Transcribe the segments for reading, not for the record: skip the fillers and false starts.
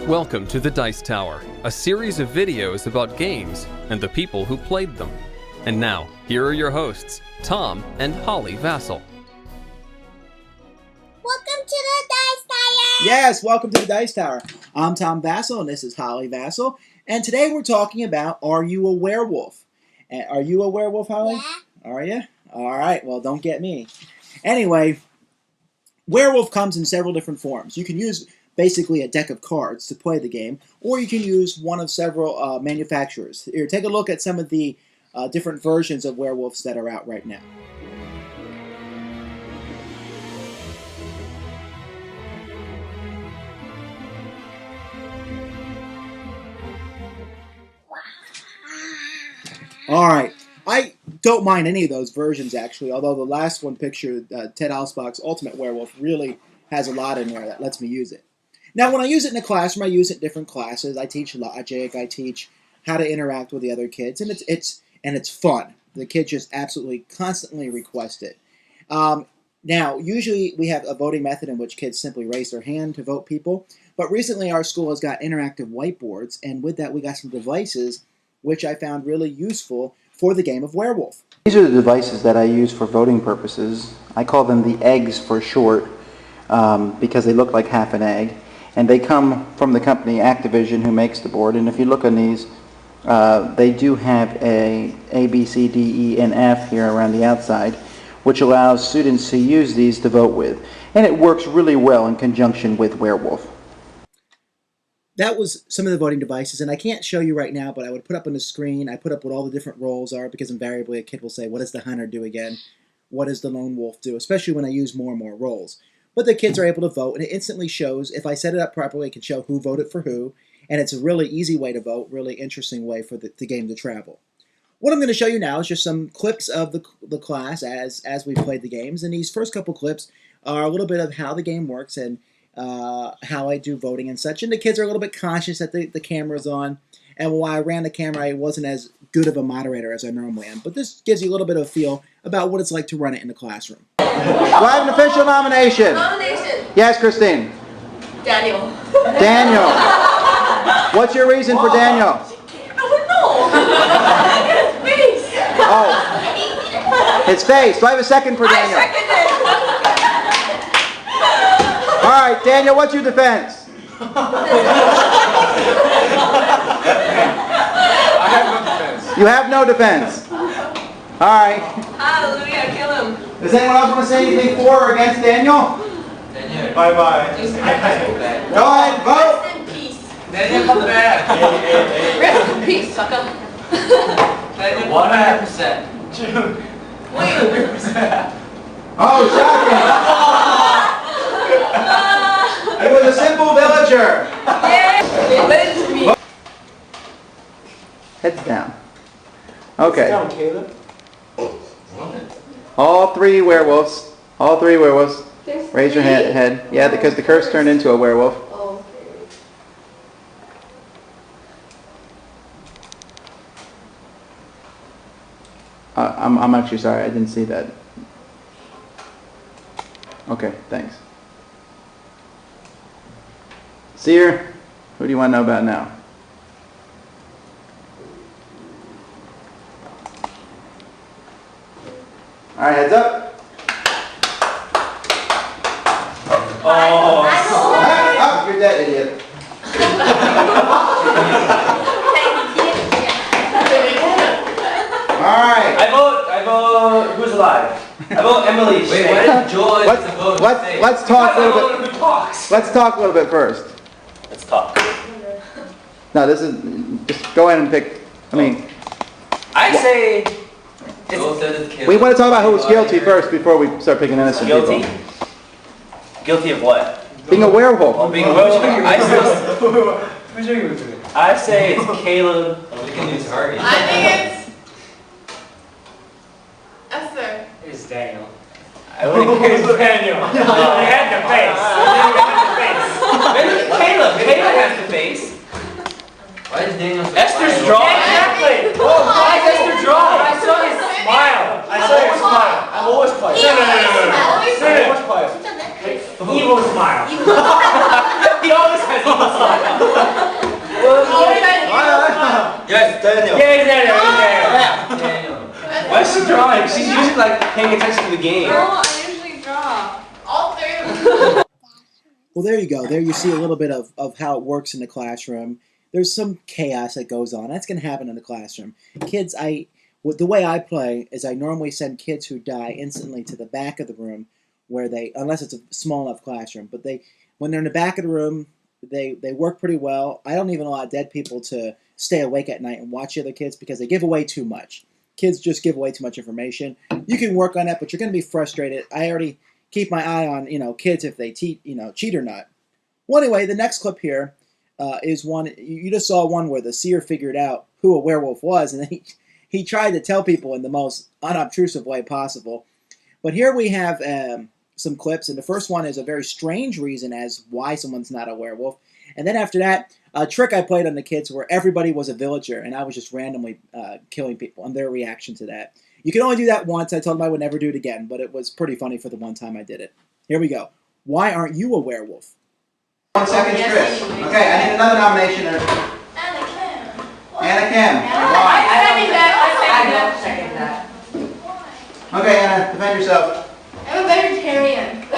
Welcome to the Dice Tower, a series of videos about games and the people who played them. And now, here are your hosts, Tom and Holly Vasel. Welcome to the Dice Tower! Yes, welcome to the Dice Tower. I'm Tom Vasel and this is Holly Vasel. And today we're talking about, are you a werewolf? Are you a werewolf, Holly? Yeah. Are you? Alright, well don't get me. Anyway, werewolf comes in several different forms. You can use basically a deck of cards to play the game, or you can use one of several manufacturers. Here, take a look at some of the different versions of werewolves that are out right now. Alright, I don't mind any of those versions actually, although the last one pictured, Ted Alspach's Ultimate Werewolf, really has a lot in there that lets me use it. Now, when I use it in the classroom, I use it in different classes. I teach logic, I teach how to interact with the other kids, and it's fun. The kids just absolutely constantly request it. Now, usually we have a voting method in which kids simply raise their hand to vote people, but recently our school has got interactive whiteboards, and with that we got some devices which I found really useful for the game of Werewolf. These are the devices that I use for voting purposes. I call them the eggs for short because they look like half an egg. And they come from the company Activision, who makes the board. And if you look on these, they do have a B, C, D, E, and F here around the outside, which allows students to use these to vote with. And it works really well in conjunction with Werewolf. That was some of the voting devices, and I can't show you right now, but I would put up on the screen, I put up what all the different roles are, because invariably a kid will say, what does the hunter do again? What does the lone wolf do? Especially when I use more and more roles. But the kids are able to vote, and it instantly shows, if I set it up properly, it can show who voted for who, and it's a really easy way to vote, really interesting way for the game to travel. What I'm going to show you now is just some clips of the class as we played the games, and these first couple clips are a little bit of how the game works and how I do voting and such, and the kids are a little bit conscious that the camera's on, and while I ran the camera, I wasn't as good of a moderator as I normally am, but this gives you a little bit of a feel about what it's like to run it in the classroom. Do I have an official nomination? Nomination. Yes, Christine. Daniel. Daniel. What's your reason for Daniel? I don't know. His face. Oh, his face. Do I have a second for Daniel? I second it. All right, Daniel, what's your defense? I have no defense. You have no defense. All right. Hallelujah, kill him. Does anyone else want to say anything for or against Daniel? Daniel. Bye-bye. Go ahead, vote. Rest in peace. Daniel, come back. Rest in peace, sucker. 100%. Oh, shocking. He was a simple villager. Yeah. Let it be. Heads down. Okay. Down, Caleb. All three werewolves. All three werewolves. Raise your head. Yeah, because the curse turned into a werewolf. Oh, I'm actually sorry. I didn't see that. Okay, thanks. Seer, who do you want to know about now? All right, heads up. Oh, you're dead, idiot. All right. I vote, who's alive? I vote Emily. Wait, what is Joy to vote? Let's talk a little bit. Let's talk a little bit first. Let's talk. No, this is, just go ahead and pick, I mean, I say we want to talk about who's guilty first before we start picking innocent guilty. people. Guilty of what? Being a werewolf. Oh, being a werewolf. I say it's Caleb. We can do target. I think it's Esther. It's Daniel. I would think it's Daniel. You had the face. Caleb. Caleb has the face. Why is Daniel so Esther's quiet? drawing. Exactly. Why is Esther drawing? I saw his smile. I saw his smile. I'm always quiet. No. Always quiet. Evil smile. He always has evil smile. Yes, Daniel. Yeah, he's there. Why is she drawing? She's usually like paying attention to the game. No, I usually draw. All three of them. Well, there you go. There you see a little bit of how it works in the classroom. There's some chaos that goes on. That's going to happen in the classroom. Kids, the way I play is I normally send kids who die instantly to the back of the room where unless it's a small enough classroom, but when they're in the back of the room, they work pretty well. I don't even allow dead people to stay awake at night and watch the other kids because they give away too much. Kids just give away too much information. You can work on that, but you're going to be frustrated. I already keep my eye on kids if they cheat or not. Well, anyway, the next clip here is one you just saw one where the seer figured out who a werewolf was, and then he tried to tell people in the most unobtrusive way possible. But here we have some clips, and the first one is a very strange reason as why someone's not a werewolf. And then after that, a trick I played on the kids where everybody was a villager, and I was just randomly killing people, and their reaction to that. You can only do that once. I told them I would never do it again, but it was pretty funny for the one time I did it. Here we go. Why aren't you a werewolf? 1 second, Chris. Okay, I need another nomination. Anna Kim. Anna Kim. I second that. Okay, Anna, defend yourself. I'm a vegetarian. Yes!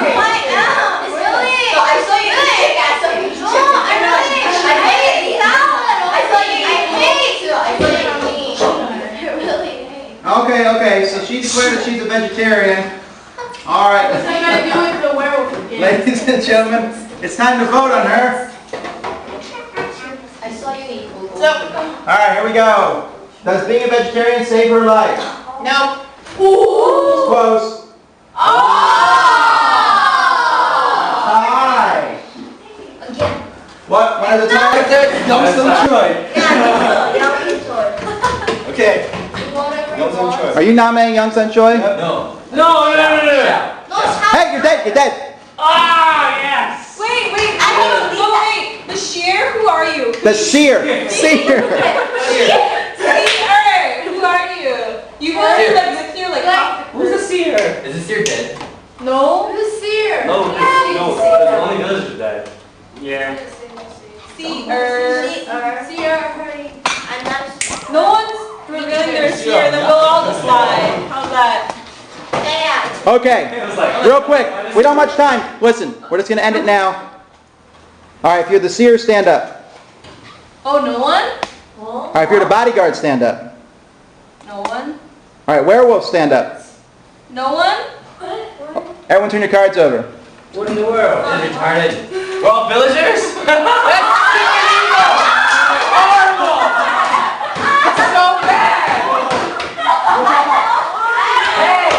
I am. It's really. So I saw you eat chicken. I saw you eat chicken. I hate salad. I saw you eat meat. I saw you eat meat. I really hate. Okay, so she declared that she's a vegetarian. All right. What's that got to do with the werewolf again? Ladies and gentlemen, it's time to vote on her. I saw you eat. All right, here we go. Does being a vegetarian save her life? No. It's close. Tie. Again. What is the tie? Youngstown Troy. Okay. Youngstown Troy. Are you nominating Youngstown Choi? No. No. Hey, you're dead. Ah, yes. Wait. Wait. The sheer? Who are you? The seer. Seer. Who are you? You were like with your like. Who's the seer? Is this your dead? No. Who's seer? No, the only villagers died. Yeah. Seer. Seer. I'm not. No one's revealing their seer, then we'll all decide. How's that? Yeah. Okay, real quick. We don't have much time. Listen, we're just going to end it now. All right, if you're the seer, stand up. Oh, no one? All right, if you're the bodyguard, stand up. No one? All right, werewolf, stand up. No one? Everyone turn your cards over. What in the world? They're retarded. We're all villagers? That's freaking evil! Horrible! It's so bad! Hey!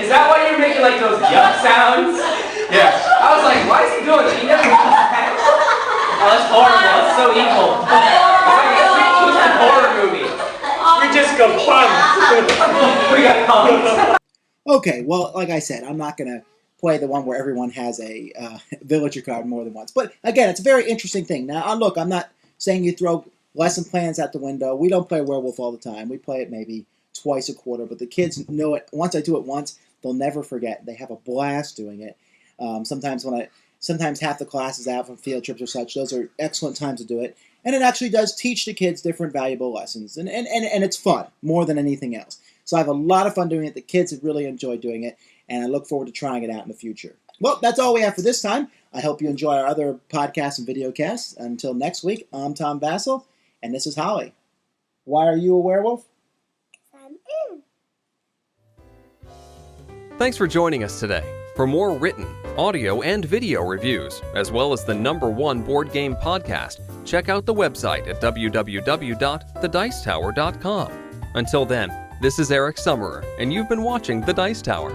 Is that why you're making like those yuck sounds? Yes. I was like, why is he doing that? He never makes his pants. Oh, that's horrible. That's so evil. It's like a twisted horror movie. We just go We got punked. Okay, well, like I said, I'm not going to play the one where everyone has a villager card more than once. But again, it's a very interesting thing. Now, look, I'm not saying you throw lesson plans out the window. We don't play Werewolf all the time. We play it maybe twice a quarter, but the kids know it. Once I do it once, they'll never forget. They have a blast doing it. Sometimes half the class is out from field trips or such. Those are excellent times to do it. And it actually does teach the kids different valuable lessons. And it's fun more than anything else. So I have a lot of fun doing it. The kids have really enjoyed doing it. And I look forward to trying it out in the future. Well, that's all we have for this time. I hope you enjoy our other podcasts and videocasts. Until next week, I'm Tom Vasel, and this is Holly. Why are you a werewolf? Thanks for joining us today. For more written, audio, and video reviews, as well as the #1 board game podcast, check out the website at www.thedicetower.com. Until then, this is Eric Summerer, and you've been watching The Dice Tower.